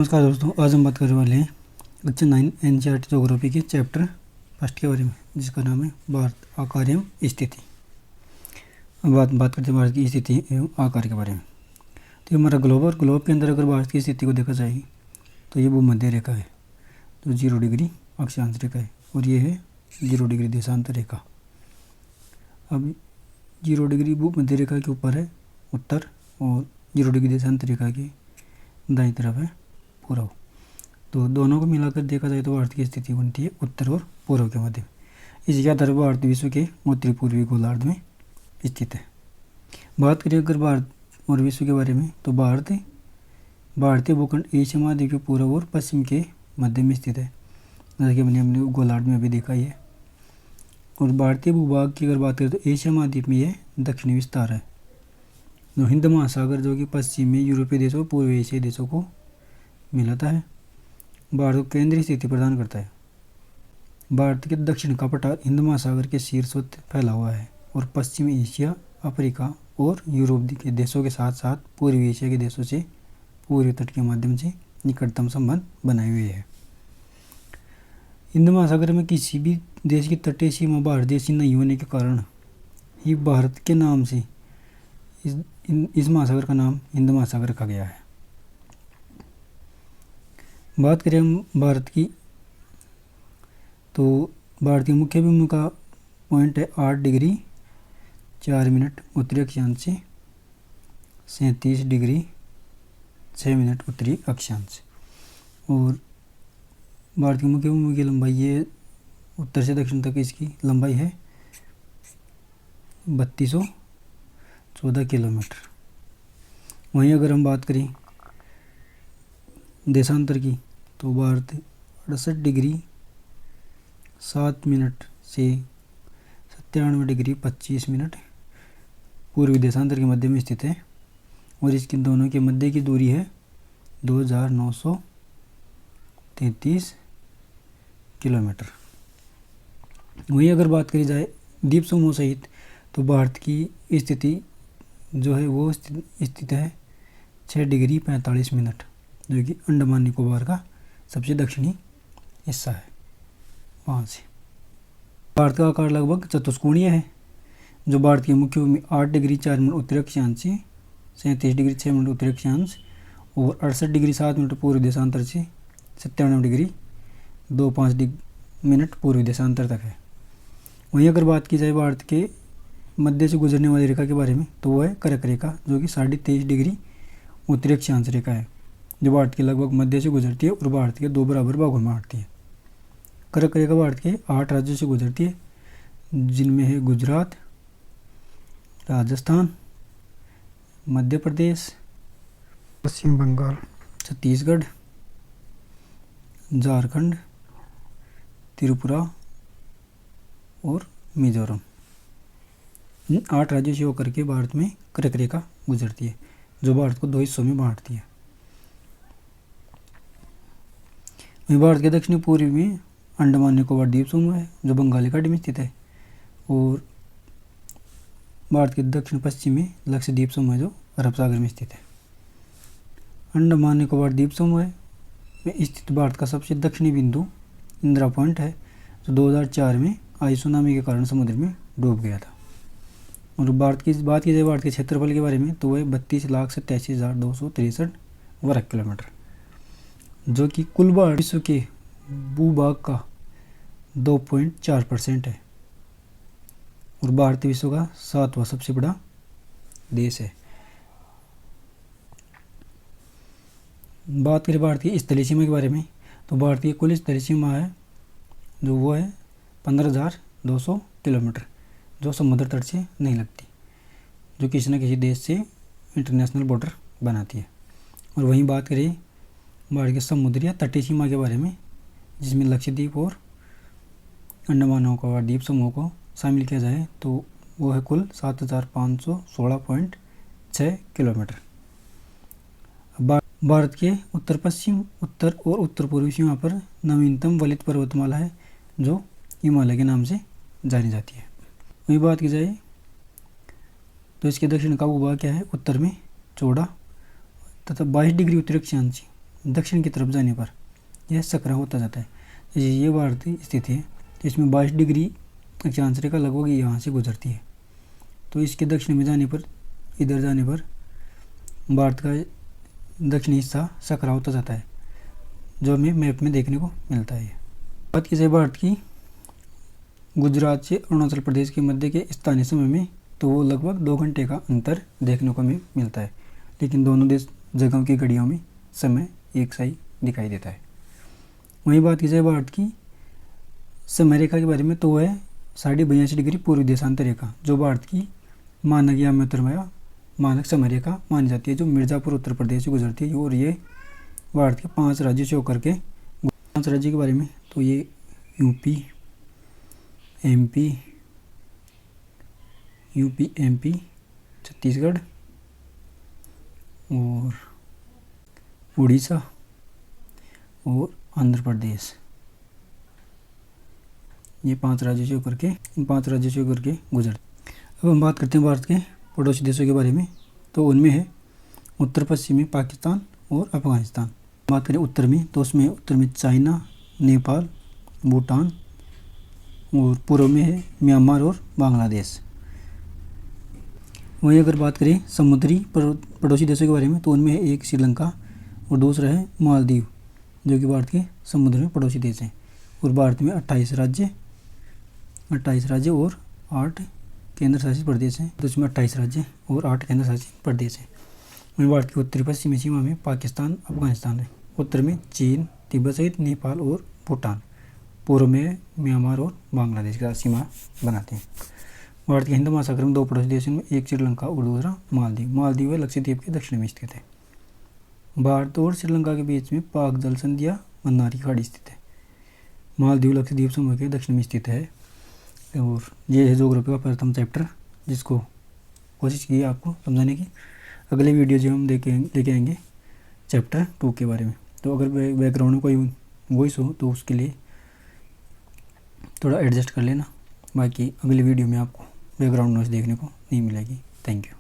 नमस्कार दोस्तों, आज हम बात करने वाले हैं कक्षा 9 एनसीईआरटी ज्योग्राफी के चैप्टर फर्स्ट के बारे में, जिसका नाम है भारत आकार एवं स्थिति। अब बात करते हैं भारत की स्थिति एवं आकार के बारे में। तो हमारा ग्लोब के अंदर अगर भारत की स्थिति को देखा जाए तो ये भूमध्य रेखा है जो 0 डिग्री अक्षांश रेखा है, और ये है 0 डिग्री देशांतर रेखा। अब 0 डिग्री भूमध्य रेखा के ऊपर है उत्तर, और 0 डिग्री देशांतर रेखा के दाईं तरफ है पूर्व। तो दोनों को मिलाकर देखा जाए तो भारत की स्थिति बनती है उत्तर और पूर्व के मध्य। इसके आधार पर भारत विश्व के उत्तरी पूर्वी गोलार्ध में स्थित है। बात करें अगर भारत और विश्व के बारे में, तो भारतीय भूखंड एशिया महाद्वीप के पूर्व और पश्चिम के मध्य में स्थित है, जैसा कि हमने गोलार्ध में अभी देखा ही है। और भारतीय भूभाग की अगर बात करें तो एशिया महाद्वीप में यह दक्षिणी विस्तार है, जो हिंद महासागर जो कि पश्चिम में यूरोपीय देशों और पूर्वी एशियाई देशों को मिलाता है, भारत को केंद्रीय स्थिति प्रदान करता है। भारत के दक्षिण का पठार हिंद महासागर के शीर्ष पर फैला हुआ है, और पश्चिमी एशिया, अफ्रीका और यूरोप के देशों के साथ साथ पूर्वी एशिया के देशों से पूर्वी तट के माध्यम से निकटतम संबंध बनाए हुए है। हिंद महासागर में किसी भी देश की तटीय सीमा भारत देश नहीं होने के कारण ही भारत के नाम से इस महासागर का नाम हिंद महासागर रखा गया है। बात करें हम भारत की, तो भारत की मुख्य भूमि का पॉइंट है 8 डिग्री 4 मिनट उत्तरी अक्षांश से 37 डिग्री 6 मिनट उत्तरी अक्षांश। और भारत की मुख्य भूमि की लंबाई ये उत्तर से दक्षिण तक इसकी लंबाई है 3214 किलोमीटर। वहीं अगर हम बात करें देशांतर की, तो भारत 68 डिग्री 7 मिनट से 97 डिग्री 25 मिनट पूर्वी देशांतर के मध्य में स्थित है, और इसके दोनों के मध्य की दूरी है 2933 किलोमीटर। वहीं अगर बात करी जाए द्वीप समूह सहित, तो भारत की स्थिति जो है वो स्थित है 6 डिग्री 45 मिनट, जो कि अंडमान निकोबार का सबसे दक्षिणी हिस्सा है। वहाँ से भारत का आकार लगभग चतुष्कोणीय है, जो भारत की मुख्य भूमि 8 डिग्री 4 मिनट उत्तरी अक्षांश से 37 डिग्री 6 मिनट उत्तरी अक्षांश और 68 डिग्री 7 मिनट पूर्वी देशांतर से 97 डिग्री 25 मिनट पूर्वी देशांतर तक है। वहीं अगर बात की जाए भारत के मध्य से गुजरने वाली रेखा के बारे में, तो वो है कर्क रेखा, जो कि 23.5 डिग्री उत्तरी अक्षांश रेखा है, जो भारत के लगभग मध्य से गुजरती है और भारत के 2 बराबर भागों में बांटती है। कर्क रेखा भारत के 8 राज्यों से गुजरती है, जिनमें है गुजरात, राजस्थान, मध्य प्रदेश, पश्चिम बंगाल, छत्तीसगढ़, झारखंड, त्रिपुरा और मिजोरम। इन 8 राज्यों से होकर के भारत में कर्क रेखा गुजरती है, जो भारत को 2 हिस्सों में बांटती है। भारत के दक्षिणी पूर्वी में अंडमान निकोबार द्वीप समूह है, जो बंगाली खाड़ी में स्थित है, और भारत के दक्षिण पश्चिम में लक्षद्वीप समूह है, जो अरब सागर में स्थित है। अंडमान निकोबार द्वीप समूह में स्थित भारत का सबसे दक्षिणी बिंदु इंदिरा पॉइंट है, जो 2004 में आई सुनामी के कारण समुद्र में डूब गया था। और भारत की बात की जाए भारत के क्षेत्रफल के बारे में, तो वह 32,87,263 वर्ग किलोमीटर, जो कि कुल भारत विश्व के भूभाग का 2.4% है, और भारत विश्व का 7वां सबसे बड़ा देश है। बात करें भारत की स्थलीय सीमा के बारे में, तो भारत की कुल स्थलीय सीमा है जो वो है 15,200 किलोमीटर, जो समुद्र तट से नहीं लगती, जो किसी न किसी देश से इंटरनेशनल बॉर्डर बनाती है। और वहीं बात करें भारत के समुद्री या तटीय सीमा के बारे में, जिसमें लक्षद्वीप और अंडमान निकोबार द्वीप समूह को शामिल किया जाए, तो वो है कुल 7,516.6 किलोमीटर। भारत के उत्तर पश्चिम, उत्तर और उत्तर पूर्वी सीमा पर नवीनतम वलित पर्वतमाला है, जो हिमालय के नाम से जानी जाती है। वही बात की जाए तो इसके दक्षिण का भूभाग क्या है, उत्तर में चौड़ा तथा 22 डिग्री उत्तरी अक्षांश दक्षिण की तरफ जाने पर यह सकरा होता जाता है। जैसे ये भारत स्थित है तो इसमें 22 डिग्री अक्षांश रेखा लगभग यहाँ से गुजरती है। तो इसके दक्षिण में जाने पर, इधर जाने पर भारत का दक्षिणी हिस्सा सकरा होता जाता है, जो हमें मैप में देखने को मिलता है। बात की जाए भारत की गुजरात से अरुणाचल प्रदेश के मध्य के स्थानीय समय में, तो वो लगभग 2 घंटे का अंतर देखने को हमें मिलता है, लेकिन दोनों देश जगहों की घड़ियों में समय एक सा ही दिखाई देता है। वहीं बात की जाए भारत की समय रेखा के बारे में, तो वह 82.5 डिग्री पूर्वी देशांतर रेखा, जो भारत की मानक या मानक समय रेखा मानी जाती है, जो मिर्ज़ापुर उत्तर प्रदेश से गुजरती है। और ये भारत के 5 राज्यों से होकर के, 5 राज्यों के बारे में, तो ये यूपी, एमपी, छत्तीसगढ़ और उड़ीसा और आंध्र प्रदेश, ये 5 राज्यों से होकर के, इन 5 राज्यों से होकर के गुजरते। अब हम बात करते हैं भारत के पड़ोसी देशों के बारे में, तो उनमें है उत्तर पश्चिम में पाकिस्तान और अफगानिस्तान। बात करें उत्तर में, तो उसमें उत्तर में चाइना, नेपाल, भूटान, और पूर्व में है म्यांमार और बांग्लादेश। वहीं अगर बात करें समुद्री पड़ोसी देशों के बारे में, तो उनमें है एक श्रीलंका और दूसरा है मालदीव, जो कि भारत के समुद्र में पड़ोसी देश हैं। और भारत में 28 राज्य और 8 केंद्र शासित प्रदेश हैं। तो इसमें 28 राज्य और 8 केंद्र शासित प्रदेश हैं। वहीं भारत की उत्तरी पश्चिमी सीमा में पाकिस्तान, अफगानिस्तान है। उत्तर में चीन, तिब्बत सहित नेपाल और भूटान। पूर्व में म्यांमार और बांग्लादेश का सीमा बनाते हैं। भारत के हिंद महासागर में 2 पड़ोसी देशों में, एक श्रीलंका और दूसरा मालदीव। मालदीव लक्षद्वीप के दक्षिण में स्थित है। भारत और श्रीलंका के बीच में पाक जल संधि या मन्नार की खाड़ी स्थित है। मालदीव लक्षद्वीप समूह के दक्षिण में स्थित है। और ये है ज्योग्राफी का प्रथम चैप्टर, जिसको कोशिश की आपको समझाने की। अगले वीडियो जो हम लेके आएंगे चैप्टर 2 के बारे में। तो अगर बैकग्राउंड में कोई वॉइस हो तो उसके लिए थोड़ा एडजस्ट कर लेना। बाकी अगली वीडियो में आपको बैकग्राउंड नॉइस देखने को नहीं मिलेगी। Thank you.